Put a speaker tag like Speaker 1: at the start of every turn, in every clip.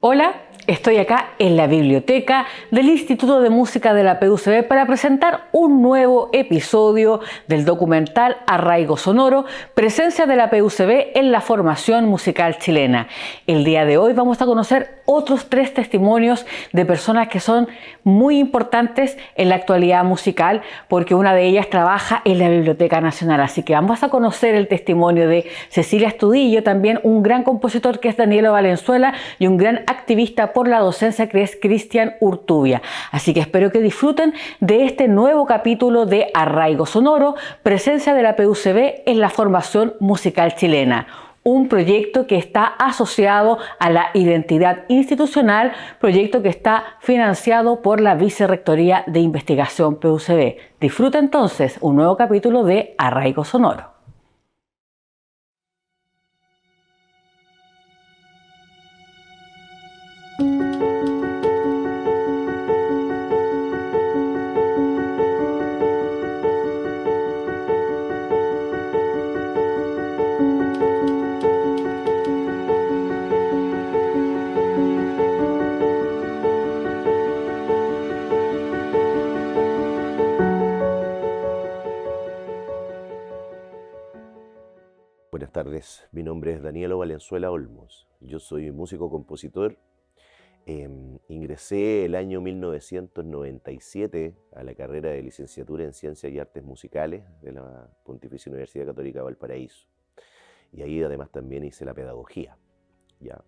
Speaker 1: Hola, estoy acá en la biblioteca del Instituto de Música de la PUCB para presentar un nuevo episodio del documental Arraigo Sonoro, presencia de la PUCB en la formación musical chilena. El día de hoy vamos a conocer otros 3 testimonios de personas que son muy importantes en la actualidad musical, porque una de ellas trabaja en la Biblioteca Nacional. Así que vamos a conocer el testimonio de Cecilia Estudillo, también un gran compositor que es Danielo Valenzuela y un gran activista por la docencia que es Cristian Urtubia. Así que espero que disfruten de este nuevo capítulo de Arraigo Sonoro, presencia de la PUCB en la formación musical chilena. Un proyecto que está asociado a la identidad institucional, proyecto que está financiado por la Vicerrectoría de Investigación PUCB. Disfruta entonces un nuevo capítulo de Arraigo Sonoro.
Speaker 2: Buenas tardes, mi nombre es Danielo Valenzuela Olmos. Yo soy músico-compositor. Ingresé el año 1997 a la carrera de licenciatura en Ciencias y Artes Musicales de la Pontificia Universidad Católica de Valparaíso. Y ahí además también hice la pedagogía. ¿Ya?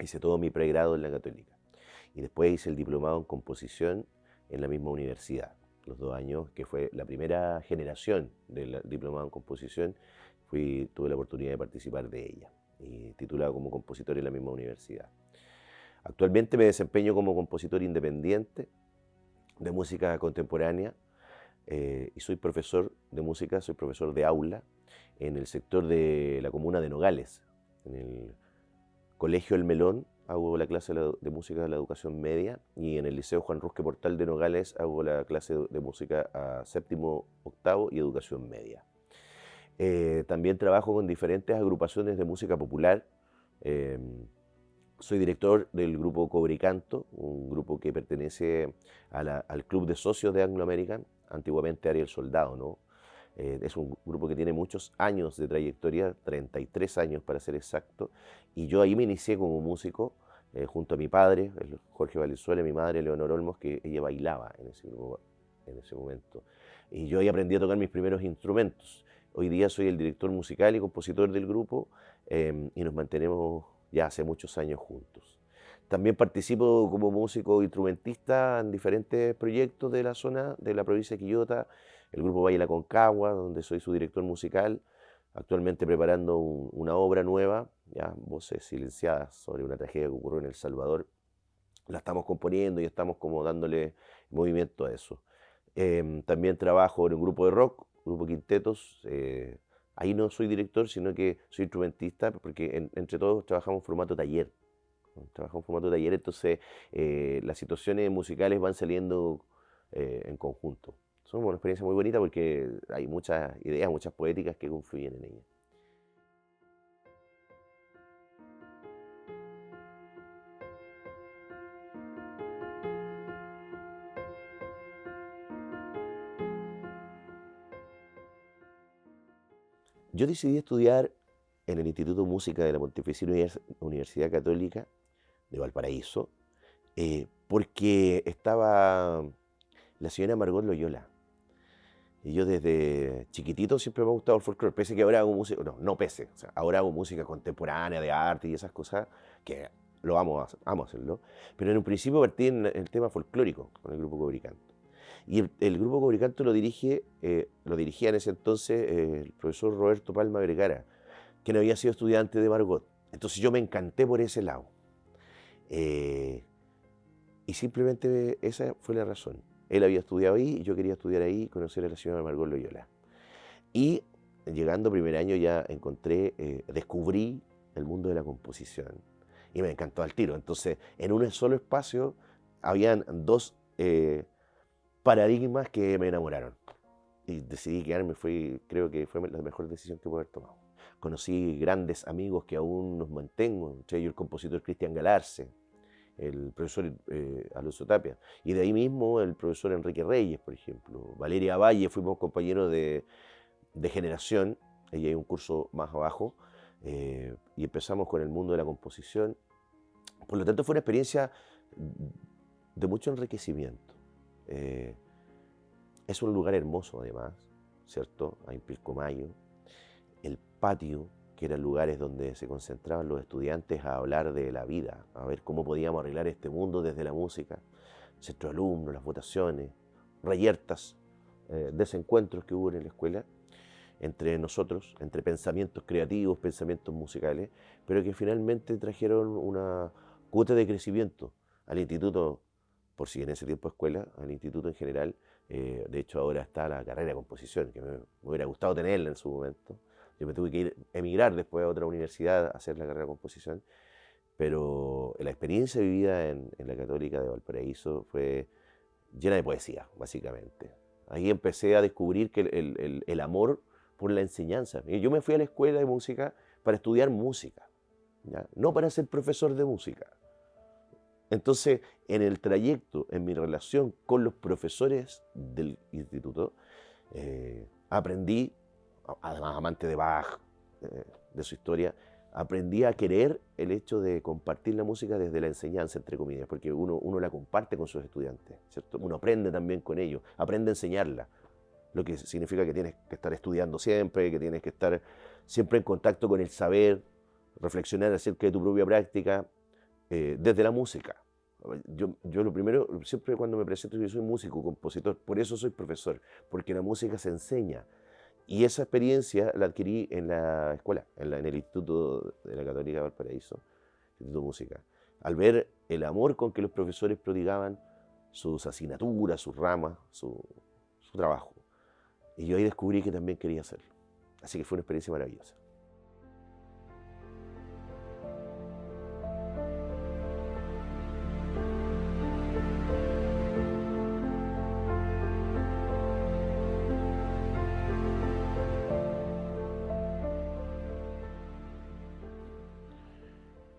Speaker 2: Hice todo mi pregrado en la Católica. Y después hice el diplomado en composición en la misma universidad. Los 2 años, que fue la primera generación del diplomado en composición, tuve la oportunidad de participar de ella, y titulado como compositor en la misma universidad. Actualmente me desempeño como compositor independiente de música contemporánea y soy profesor de música, soy profesor de aula en el sector de la comuna de Nogales. En el Colegio El Melón hago la clase de música de la educación media, y en el Liceo Juan Rusque Portal de Nogales hago la clase de música a séptimo, octavo y educación media. También trabajo con diferentes agrupaciones de música popular. Soy director del grupo Cobre y Canto, un grupo que pertenece al Club de Socios de Anglo American, antiguamente Ariel Soldado, ¿no? Es un grupo que tiene muchos años de trayectoria, 33 años para ser exacto, y yo ahí me inicié como músico junto a mi padre, Jorge Valenzuela, y mi madre, Leonor Olmos, que ella bailaba en ese grupo en ese momento. Y yo ahí aprendí a tocar mis primeros instrumentos. Hoy día soy el director musical y compositor del grupo y nos mantenemos ya hace muchos años juntos. También participo como músico instrumentista en diferentes proyectos de la zona, de la provincia de Quillota, el grupo Baila Concagua, donde soy su director musical, actualmente preparando una obra nueva, ya, Voces Silenciadas, sobre una tragedia que ocurrió en El Salvador. La estamos componiendo y estamos como dándole movimiento a eso. También trabajo en un grupo de rock, grupo Quintetos. Ahí no soy director, sino que soy instrumentista, porque entre todos trabajamos en formato taller. Trabajamos en formato taller, entonces las situaciones musicales van saliendo en conjunto. Es una experiencia muy bonita porque hay muchas ideas, muchas poéticas que confluyen en ella. Yo decidí estudiar en el Instituto de Música de la Pontificia Universidad Católica de Valparaíso, porque estaba la señora Margot Loyola. Y yo desde chiquitito siempre me ha gustado el folclore, pese que ahora hago música, no pese, o sea, ahora hago música contemporánea, de arte y esas cosas, que lo amo hacerlo, pero en un principio partí en el tema folclórico con el grupo Cobricanto. Y el grupo Cobricanto lo dirigía en ese entonces el profesor Roberto Palma Vergara, quien había sido estudiante de Margot. Entonces yo me encanté por ese lado. Y simplemente esa fue la razón. Él había estudiado ahí, yo quería estudiar ahí, conocer a la señora Margot Loyola. Y llegando primer año ya descubrí el mundo de la composición. Y me encantó al tiro. Entonces, en un solo espacio, habían 2 paradigmas que me enamoraron. Y decidí quedarme, creo que fue la mejor decisión que pude haber tomado. Conocí grandes amigos que aún nos mantengo, entre ellos el compositor Cristian Galarce, el profesor Alonso Tapia. Y de ahí mismo el profesor Enrique Reyes, por ejemplo. Valeria Valle, fuimos compañeros de generación, ella hay un curso más abajo, y empezamos con el mundo de la composición. Por lo tanto, fue una experiencia de mucho enriquecimiento. Es un lugar hermoso, además, ¿cierto? Hay Pilcomayo, el patio, que eran lugares donde se concentraban los estudiantes a hablar de la vida, a ver cómo podíamos arreglar este mundo desde la música, centro de alumnos, las votaciones, reyertas, desencuentros que hubo en la escuela entre nosotros, entre pensamientos creativos, pensamientos musicales, pero que finalmente trajeron una cuota de crecimiento al instituto, por si en ese tiempo escuela, al instituto en general. De hecho ahora está la carrera de composición, que me hubiera gustado tenerla en su momento. Yo me tuve que emigrar después a otra universidad a hacer la carrera de composición, pero la experiencia vivida en la Católica de Valparaíso fue llena de poesía, básicamente. Ahí empecé a descubrir que el amor por la enseñanza. Yo me fui a la escuela de música para estudiar música, ¿ya? No para ser profesor de música. Entonces, en el trayecto, en mi relación con los profesores del instituto, aprendí, además amante de Bach, de su historia, aprendí a querer el hecho de compartir la música desde la enseñanza, entre comillas, porque uno la comparte con sus estudiantes, ¿cierto? Uno aprende también con ellos, aprende a enseñarla, lo que significa que tienes que estar estudiando siempre, que tienes que estar siempre en contacto con el saber, reflexionar acerca de tu propia práctica, desde la música. Yo lo primero, siempre cuando me presento, yo soy músico, compositor, por eso soy profesor, porque la música se enseña. Y esa experiencia la adquirí en la escuela, en el Instituto de la Católica de Valparaíso, Instituto de Música. Al ver el amor con que los profesores prodigaban sus asignaturas, sus ramas, su trabajo. Y yo ahí descubrí que también quería hacerlo. Así que fue una experiencia maravillosa.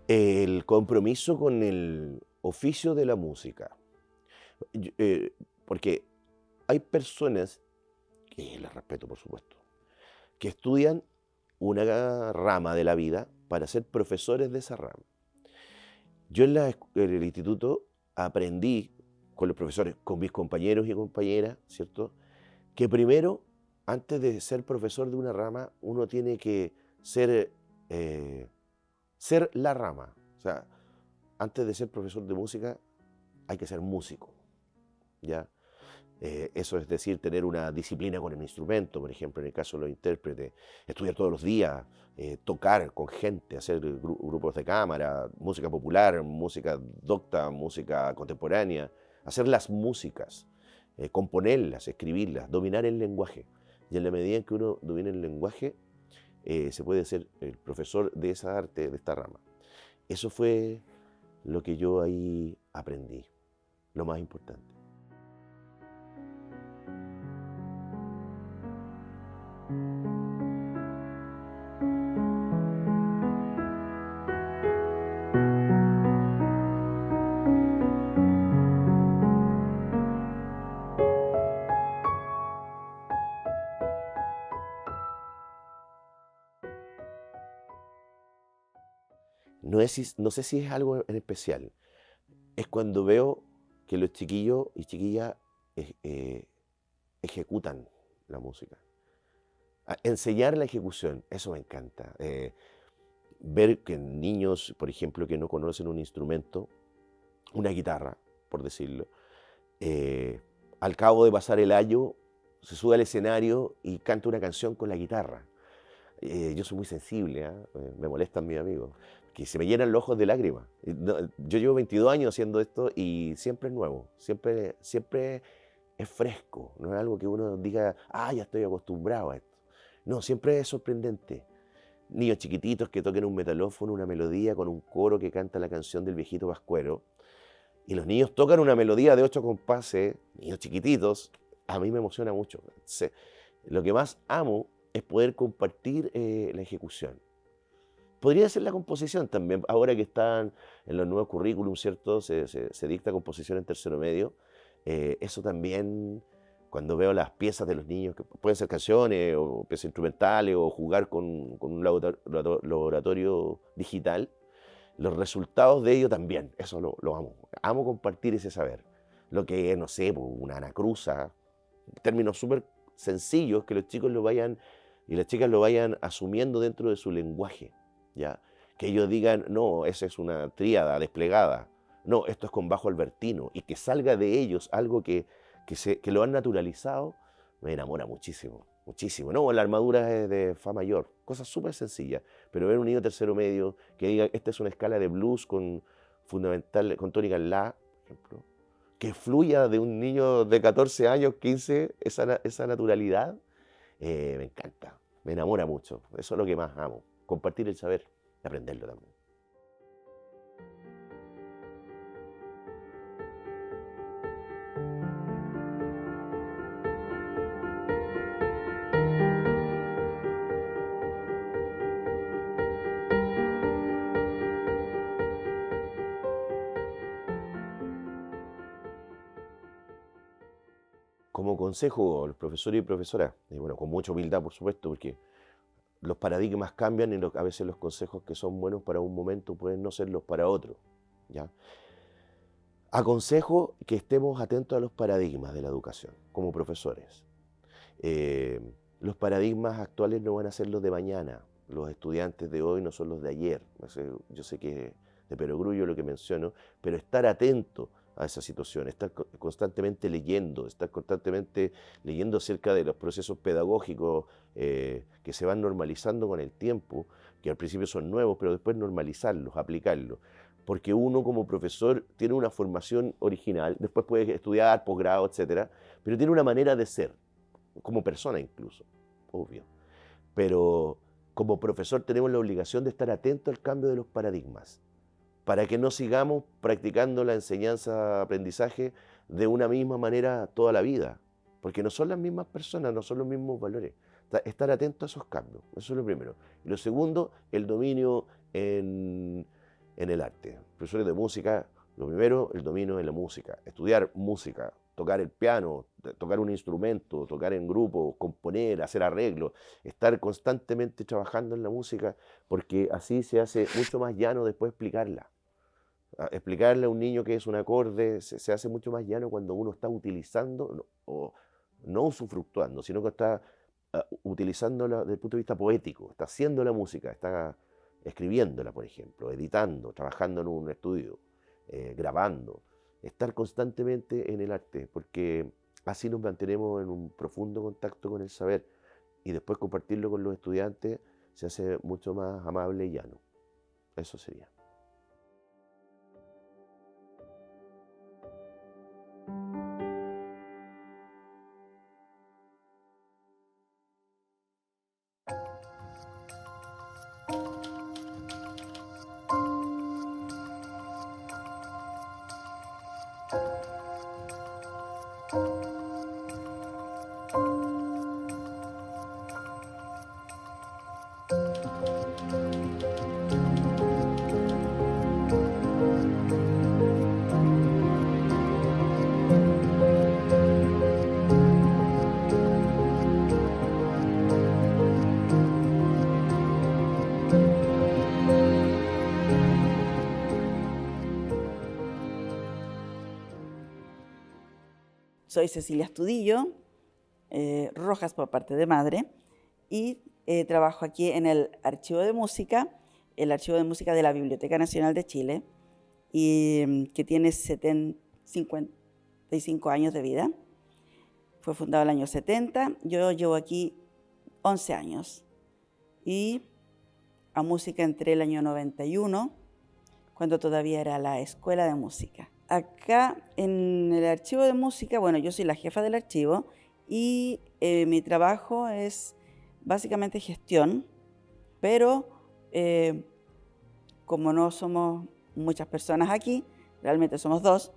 Speaker 2: El compromiso con el oficio de la música. Porque hay personas, que las respeto por supuesto, que estudian una rama de la vida para ser profesores de esa rama. Yo en el instituto aprendí con los profesores, con mis compañeros y compañeras, ¿cierto? Que primero, antes de ser profesor de una rama, uno tiene que ser la rama. O sea, antes de ser profesor de música, hay que ser músico, ¿ya? Eso es decir, tener una disciplina con el instrumento, por ejemplo, en el caso de los intérpretes, estudiar todos los días, tocar con gente, hacer grupos de cámara, música popular, música docta, música contemporánea, hacer las músicas, componerlas, escribirlas, dominar el lenguaje. Y en la medida en que uno domina el lenguaje, se puede ser el profesor de esa arte, de esta rama. Eso fue lo que yo ahí aprendí, lo más importante. No sé si es algo en especial. Es cuando veo que los chiquillos y chiquillas ejecutan la música. Enseñar la ejecución, eso me encanta. Ver que niños, por ejemplo, que no conocen un instrumento, una guitarra, por decirlo, al cabo de pasar el año, se sube al escenario y canta una canción con la guitarra. Yo soy muy sensible, me molestan mis amigos, que se me llenan los ojos de lágrimas. Yo llevo 22 años haciendo esto y siempre es nuevo, siempre es fresco, no es algo que uno diga, ya estoy acostumbrado a esto. No, siempre es sorprendente. Niños chiquititos que toquen un metalófono, una melodía con un coro que canta la canción del viejito Pascuero, y los niños tocan una melodía de 8 compases, niños chiquititos, a mí me emociona mucho. Lo que más amo es poder compartir la ejecución. Podría ser la composición también, ahora que están en los nuevos currículum, ¿cierto? Se dicta composición en tercero medio. Eso también, cuando veo las piezas de los niños, que pueden ser canciones o piezas instrumentales o jugar con un laboratorio digital, los resultados de ello también, eso lo amo. Amo compartir ese saber. Lo que es, no sé, pues, una anacruza, términos súper sencillos que los chicos lo vayan y las chicas lo vayan asumiendo dentro de su lenguaje, ¿ya? Que ellos digan, no, esa es una tríada desplegada, no, esto es con bajo albertino, y que salga de ellos algo que lo han naturalizado, me enamora muchísimo, muchísimo. No, la armadura es de fa mayor, cosas súper sencillas, pero ver un niño tercero medio que diga, esta es una escala de blues con fundamental, con tónica en la, por ejemplo, que fluya de un niño de 14 años, 15, esa naturalidad, me encanta, me enamora mucho. Eso es lo que más amo, compartir el saber y aprenderlo también. Como consejo a los profesores y profesoras, y bueno, con mucha humildad por supuesto, porque los paradigmas cambian y a veces los consejos que son buenos para un momento pueden no serlos para otro, ¿ya? Aconsejo que estemos atentos a los paradigmas de la educación como profesores. Eh, los paradigmas actuales no van a ser los de mañana, los estudiantes de hoy no son los de ayer. Yo sé que es de perogrullo lo que menciono, pero estar atento a esa situación, estar constantemente leyendo acerca de los procesos pedagógicos que se van normalizando con el tiempo, que al principio son nuevos, pero después normalizarlos, aplicarlos. Porque uno como profesor tiene una formación original, después puede estudiar posgrado, etcétera, pero tiene una manera de ser, como persona incluso, obvio. Pero como profesor tenemos la obligación de estar atentos al cambio de los paradigmas, para que no sigamos practicando la enseñanza-aprendizaje de una misma manera toda la vida, porque no son las mismas personas, no son los mismos valores. Estar atento a esos cambios, eso es lo primero. Y lo segundo, el dominio en el arte. Profesores de música, lo primero, el dominio en la música. Estudiar música, tocar el piano, tocar un instrumento, tocar en grupo, componer, hacer arreglos, estar constantemente trabajando en la música, porque así se hace mucho más llano después explicarla. Explicarle a un niño qué es un acorde se hace mucho más llano cuando uno está utilizando, o no usufructuando, sino que está utilizándola desde el punto de vista poético, está haciendo la música, está escribiéndola, por ejemplo, editando, trabajando en un estudio, grabando, estar constantemente en el arte, porque así nos mantenemos en un profundo contacto con el saber y después compartirlo con los estudiantes se hace mucho más amable y llano. Eso sería.
Speaker 3: Soy Cecilia Astudillo, Rojas por parte de madre, y trabajo aquí en el Archivo de Música de la Biblioteca Nacional de Chile, y que tiene 55 años de vida. Fue fundado el año 70, yo llevo aquí 11 años, y a música entré el año 91, cuando todavía era la Escuela de Música. Acá en el Archivo de Música, bueno, yo soy la jefa del archivo y mi trabajo es básicamente gestión, pero como no somos muchas personas aquí, realmente somos dos,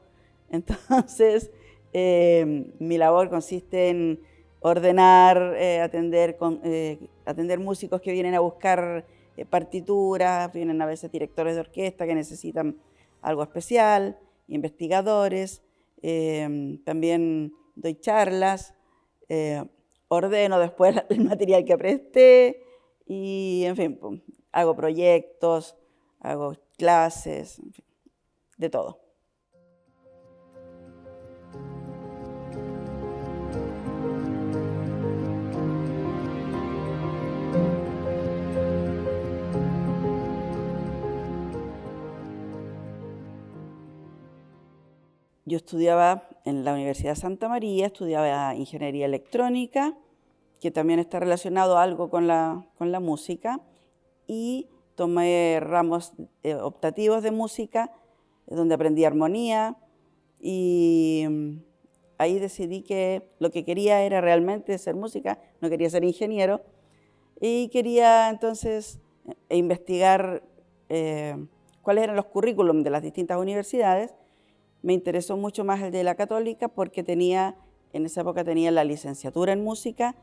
Speaker 3: entonces mi labor consiste en ordenar, atender músicos que vienen a buscar partituras, vienen a veces directores de orquesta que necesitan algo especial, investigadores, también doy charlas, ordeno después el material que presté y, en fin, pues, hago proyectos, hago clases, en fin, de todo. Yo estudiaba en la Universidad de Santa María, estudiaba ingeniería electrónica, que también está relacionado algo con la música, y tomé ramos optativos de música, donde aprendí armonía, y ahí decidí que lo que quería era realmente ser música, no quería ser ingeniero, y quería entonces investigar cuáles eran los currículums de las distintas universidades. Me interesó mucho más el de la Católica porque en esa época tenía la licenciatura en música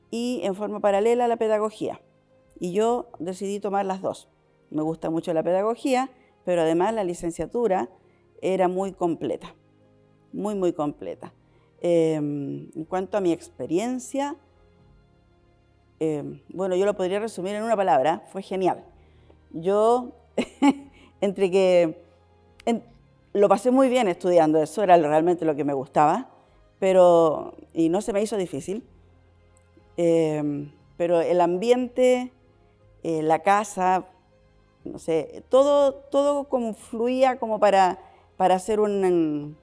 Speaker 3: y en forma paralela la pedagogía. Y yo decidí tomar las dos. Me gusta mucho la pedagogía, pero además la licenciatura era muy completa, muy, muy completa. En cuanto a mi experiencia, bueno, yo lo podría resumir en una palabra, fue genial. Yo, entre que... lo pasé muy bien estudiando, eso era realmente lo que me gustaba, y no se me hizo difícil, pero el ambiente, la casa, no sé, todo como fluía como para hacer un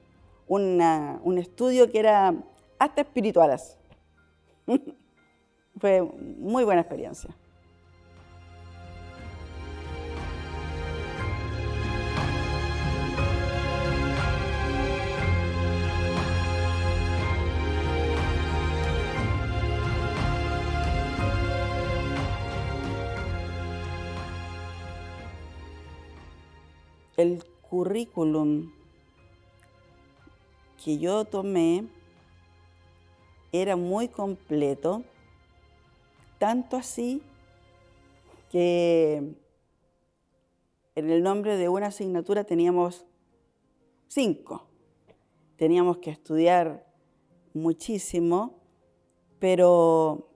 Speaker 3: estudio que era hasta espiritual. Fue muy buena experiencia. El currículum que yo tomé era muy completo, tanto así que en el nombre de una asignatura teníamos 5. Teníamos que estudiar muchísimo, pero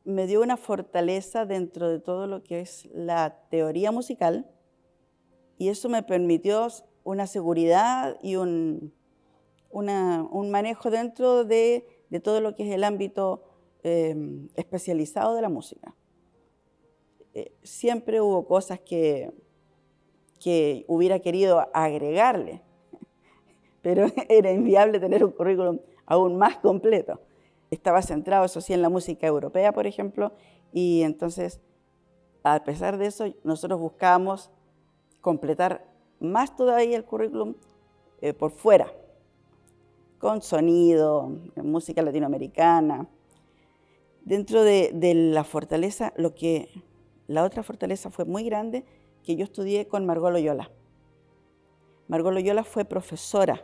Speaker 3: me dio una fortaleza dentro de todo lo que es la teoría musical, y eso me permitió una seguridad y un manejo dentro de todo lo que es el ámbito especializado de la música. Siempre hubo cosas que hubiera querido agregarle, pero era inviable tener un currículum aún más completo. Estaba centrado, eso sí, en la música europea, por ejemplo, y entonces, a pesar de eso, nosotros buscábamos completar más todavía el currículum por fuera, con sonido, música latinoamericana. Dentro de la fortaleza, la otra fortaleza fue muy grande, que yo estudié con Margot Loyola. Margot Loyola fue profesora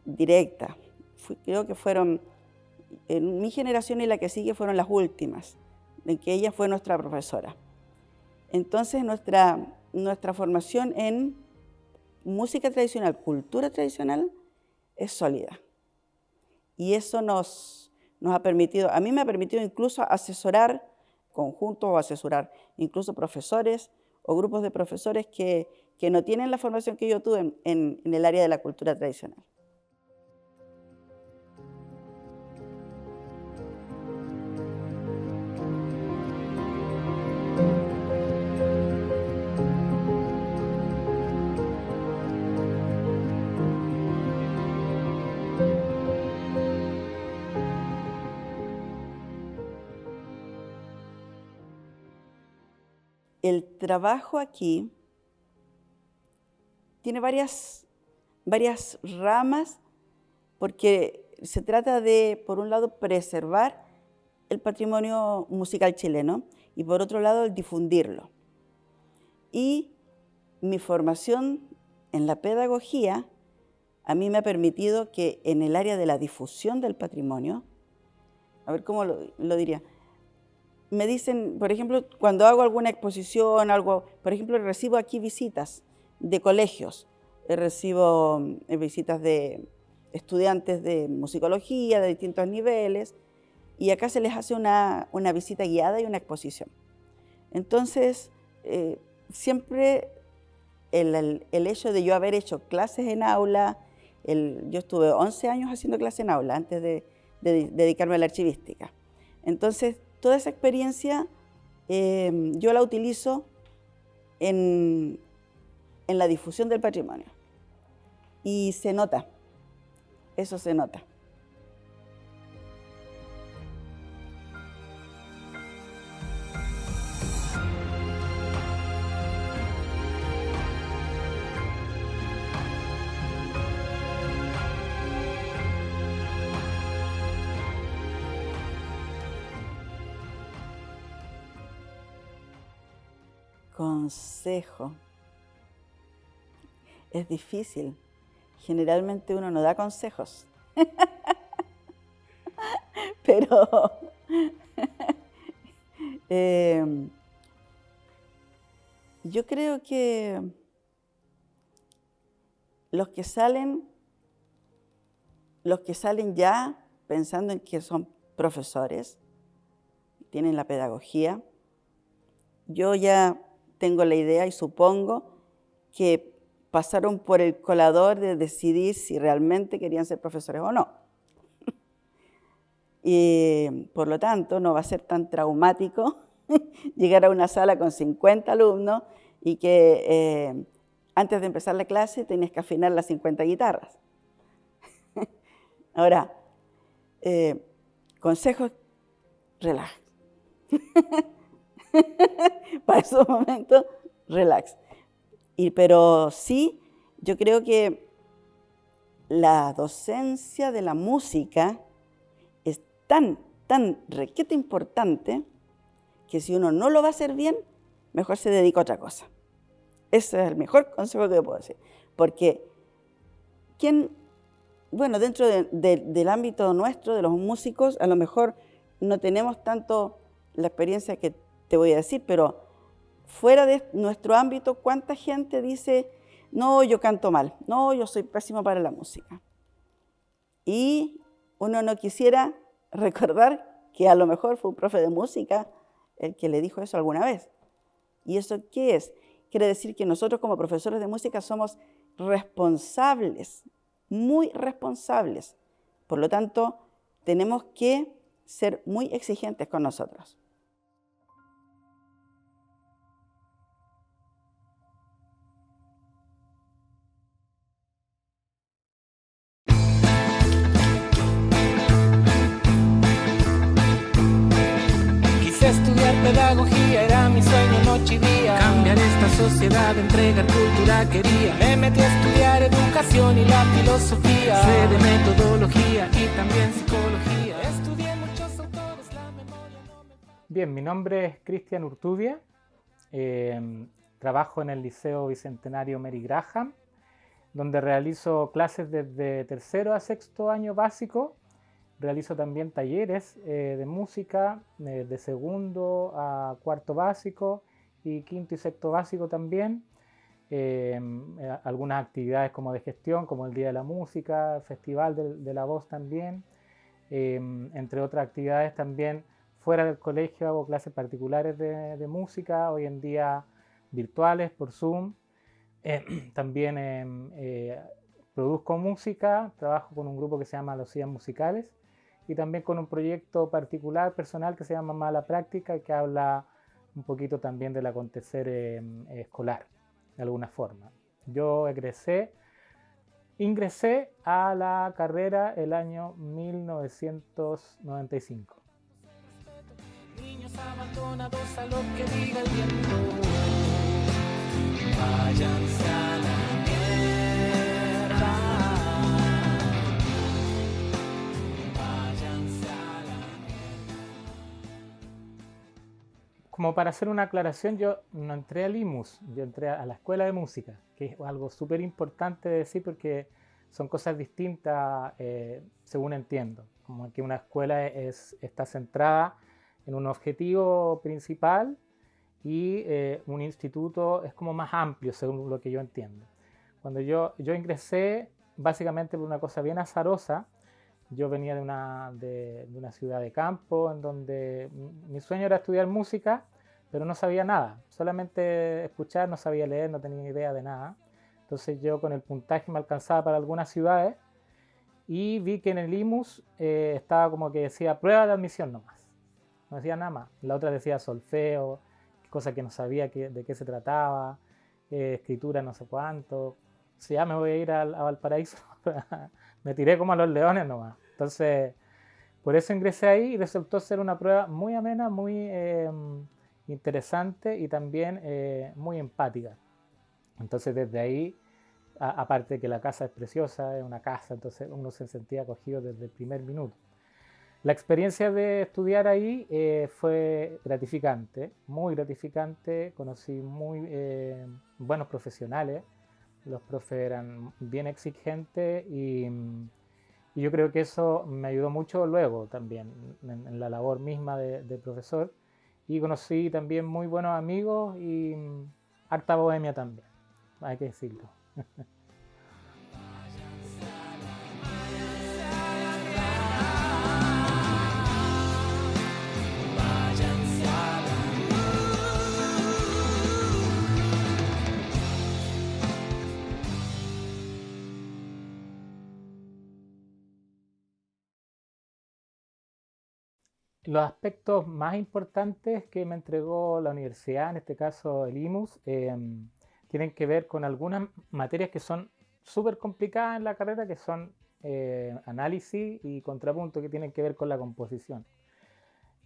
Speaker 3: directa. Creo que fueron, en mi generación y la que sigue fueron las últimas, en que ella fue nuestra profesora. Entonces nuestra formación en música tradicional, cultura tradicional, es sólida. Y eso nos ha permitido, a mí me ha permitido incluso asesorar conjuntos o asesorar incluso profesores o grupos de profesores que no tienen la formación que yo tuve en el área de la cultura tradicional. El trabajo aquí tiene varias ramas, porque se trata de, por un lado, preservar el patrimonio musical chileno y, por otro lado, el difundirlo. Y mi formación en la pedagogía a mí me ha permitido que en el área de la difusión del patrimonio, a ver cómo lo diría, me dicen, por ejemplo, cuando hago alguna exposición, algo, por ejemplo, recibo aquí visitas de colegios, recibo visitas de estudiantes de musicología de distintos niveles, y acá se les hace una visita guiada y una exposición. Entonces, siempre el hecho de yo haber hecho clases en aula, yo estuve 11 años haciendo clases en aula antes de dedicarme a la archivística. Entonces, toda esa experiencia yo la utilizo en la difusión del patrimonio. Y se nota, eso se nota. Consejo. Es difícil. Generalmente uno no da consejos. Pero yo creo que los que salen ya pensando en que son profesores, tienen la pedagogía, yo ya tengo la idea y supongo que pasaron por el colador de decidir si realmente querían ser profesores o no. Y por lo tanto, no va a ser tan traumático llegar a una sala con 50 alumnos y que antes de empezar la clase tienes que afinar las 50 guitarras. Ahora, consejos, relax. Para esos momentos, relax. Pero sí, yo creo que la docencia de la música es tan requete importante que si uno no lo va a hacer bien, mejor se dedica a otra cosa. Ese es el mejor consejo que puedo decir. Porque dentro del ámbito nuestro, de los músicos, a lo mejor no tenemos tanto la experiencia que te voy a decir, pero fuera de nuestro ámbito, ¿cuánta gente dice, no, yo canto mal, no, yo soy pésimo para la música? Y uno no quisiera recordar que a lo mejor fue un profe de música el que le dijo eso alguna vez. ¿Y eso qué es? Quiere decir que nosotros como profesores de música somos responsables, muy responsables. Por lo tanto, tenemos que ser muy exigentes con nosotros.
Speaker 4: Estudiar pedagogía era mi sueño noche y día. Cambiar esta sociedad, entregar cultura quería. Me metí a estudiar educación y la filosofía. Sé de metodología y también psicología. Estudié muchos autores, la memoria no me falla.
Speaker 5: Bien, mi nombre es Cristian Urtubia. Trabajo en el Liceo Bicentenario Mary Graham, donde realizo clases desde tercero a sexto año básico. Realizo también talleres de música de segundo a cuarto básico y quinto y sexto básico también. Algunas actividades como de gestión, como el Día de la Música, Festival de la Voz también. Entre otras actividades también fuera del colegio hago clases particulares de música, hoy en día virtuales por Zoom. También produzco música, trabajo con un grupo que se llama Los Días Musicales y también con un proyecto particular, personal, que se llama Mala Práctica, que habla un poquito también del acontecer escolar, de alguna forma. Yo ingresé a la carrera el año 1995.
Speaker 4: Niños abandonados a lo que diga el viento. Váyanse a la mierda. Váyanse a la mierda.
Speaker 5: Como para hacer una aclaración, yo no entré al IMUS, yo entré a la Escuela de Música, que es algo súper importante de decir porque son cosas distintas según entiendo. Como que una escuela está centrada en un objetivo principal y un instituto es como más amplio, según lo que yo entiendo. Cuando yo ingresé, básicamente por una cosa bien azarosa. Yo venía de una ciudad de campo, en donde mi sueño era estudiar música, pero no sabía nada. Solamente escuchar, no sabía leer, no tenía idea de nada. Entonces yo con el puntaje me alcanzaba para algunas ciudades y vi que en el IMUS estaba como que decía prueba de admisión nomás. No decía nada más. La otra decía solfeo, cosa que no sabía de qué se trataba, escritura no sé cuánto. Si ya me voy a ir a Valparaíso, me tiré como a los leones nomás. Entonces, por eso ingresé ahí y resultó ser una prueba muy amena, muy interesante y también muy empática. Entonces, desde ahí, aparte de que la casa es preciosa, es una casa, entonces uno se sentía acogido desde el primer minuto. La experiencia de estudiar ahí fue gratificante, muy gratificante. Conocí muy buenos profesionales. Los profes eran bien exigentes y yo creo que eso me ayudó mucho luego también en la labor misma de profesor. Y conocí también muy buenos amigos y harta bohemia también, hay que decirlo. Los aspectos más importantes que me entregó la universidad, en este caso el IMUS, tienen que ver con algunas materias que son súper complicadas en la carrera, que son análisis y contrapunto, que tienen que ver con la composición.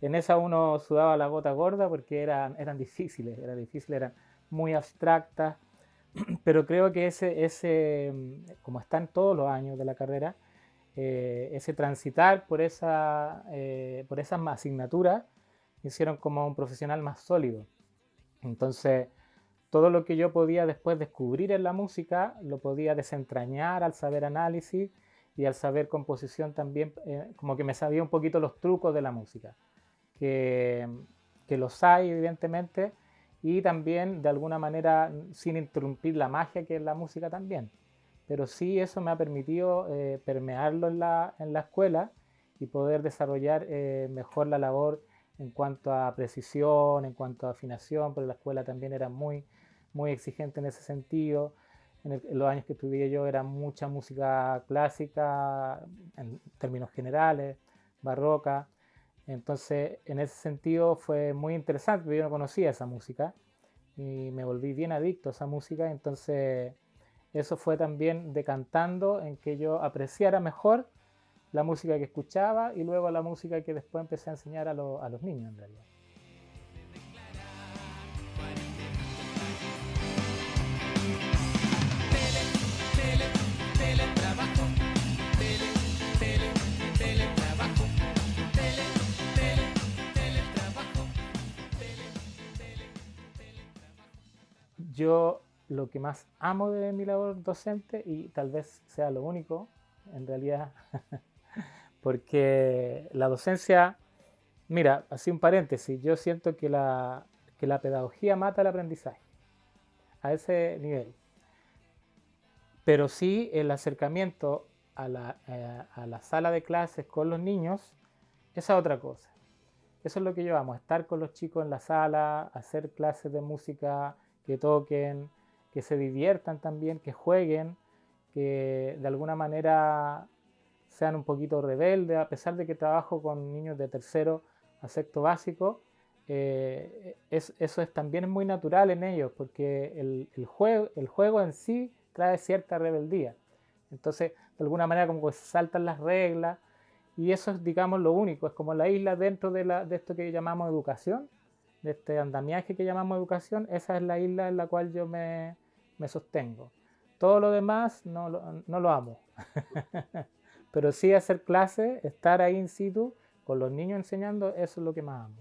Speaker 5: En esa uno sudaba la gota gorda porque eran difíciles, eran muy abstractas, pero creo que como está en todos los años de la carrera, ese transitar por esas asignaturas me hicieron como un profesional más sólido. Entonces, todo lo que yo podía después descubrir en la música, lo podía desentrañar al saber análisis y al saber composición también, como que me sabía un poquito los trucos de la música, que los hay evidentemente, y también de alguna manera sin interrumpir la magia que es la música también. Pero sí eso me ha permitido permearlo en la escuela y poder desarrollar mejor la labor en cuanto a precisión, en cuanto a afinación, porque la escuela también era muy, muy exigente en ese sentido. En los años que estudié yo era mucha música clásica, en términos generales, barroca. Entonces, en ese sentido fue muy interesante, porque yo no conocía esa música y me volví bien adicto a esa música. Entonces, eso fue también decantando en que yo apreciara mejor la música que escuchaba y luego la música que después empecé a enseñar a los niños en realidad. Yo lo que más amo de mi labor docente, y tal vez sea lo único, en realidad, porque la docencia, mira, así un paréntesis, yo siento que la pedagogía mata el aprendizaje, a ese nivel. Pero sí el acercamiento a la sala de clases con los niños, esa es otra cosa. Eso es lo que yo amo, estar con los chicos en la sala, hacer clases de música, que toquen, que se diviertan también, que jueguen, que de alguna manera sean un poquito rebeldes, a pesar de que trabajo con niños de tercero a sexto básico, eso es también muy natural en ellos, porque el juego en sí trae cierta rebeldía. Entonces, de alguna manera como que se saltan las reglas, y eso es, digamos, lo único, es como la isla dentro de esto que llamamos educación, de este andamiaje que llamamos educación. Esa es la isla en la cual yo me sostengo. Todo lo demás no lo amo. Pero sí hacer clases, estar ahí in situ con los niños enseñando, eso es lo que más amo.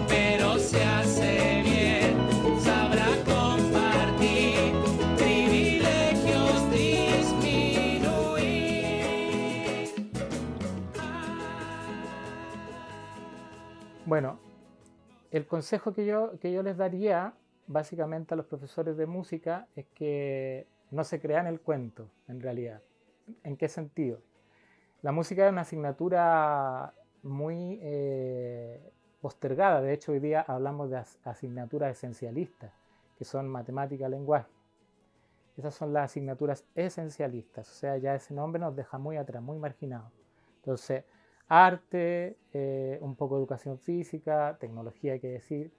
Speaker 4: Pero se hace bien, sabrá compartir privilegios.
Speaker 5: el consejo que yo les daría básicamente a los profesores de música es que no se crean el cuento, en realidad. ¿En qué sentido? La música es una asignatura muy postergada. De hecho, hoy día hablamos de asignaturas esencialistas, que son matemática, lenguaje. Esas son las asignaturas esencialistas, o sea, ya ese nombre nos deja muy atrás, muy marginados. Entonces, arte, un poco de educación física, tecnología hay que decir,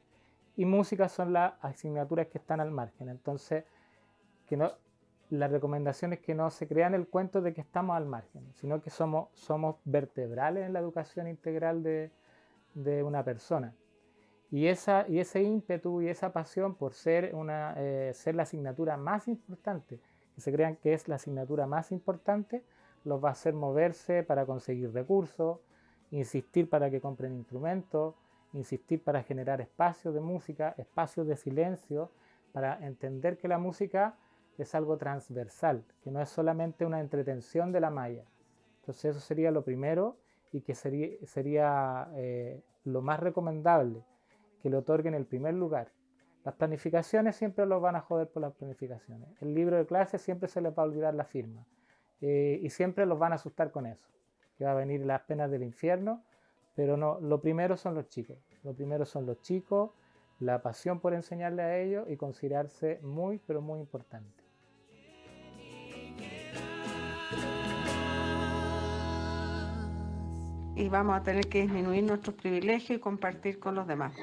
Speaker 5: y música son las asignaturas que están al margen. Entonces, la recomendación es que no se crean el cuento de que estamos al margen, sino que somos vertebrales en la educación integral de una persona. Y ese ímpetu y esa pasión por ser la asignatura más importante, que se crean que es la asignatura más importante, los va a hacer moverse para conseguir recursos, insistir para que compren instrumentos, insistir para generar espacios de música, espacios de silencio, para entender que la música es algo transversal, que no es solamente una entretención de la malla. Entonces eso sería lo primero y que sería lo más recomendable, que le otorguen el primer lugar. Las planificaciones siempre los van a joder por las planificaciones. El libro de clase siempre se les va a olvidar la firma. Y siempre los van a asustar con eso, que va a venir las penas del infierno, pero no, lo primero son los chicos. Lo primero son los chicos, la pasión por enseñarle a ellos y considerarse muy, pero muy importante.
Speaker 6: Y vamos a tener que disminuir nuestros privilegios y compartir con los demás.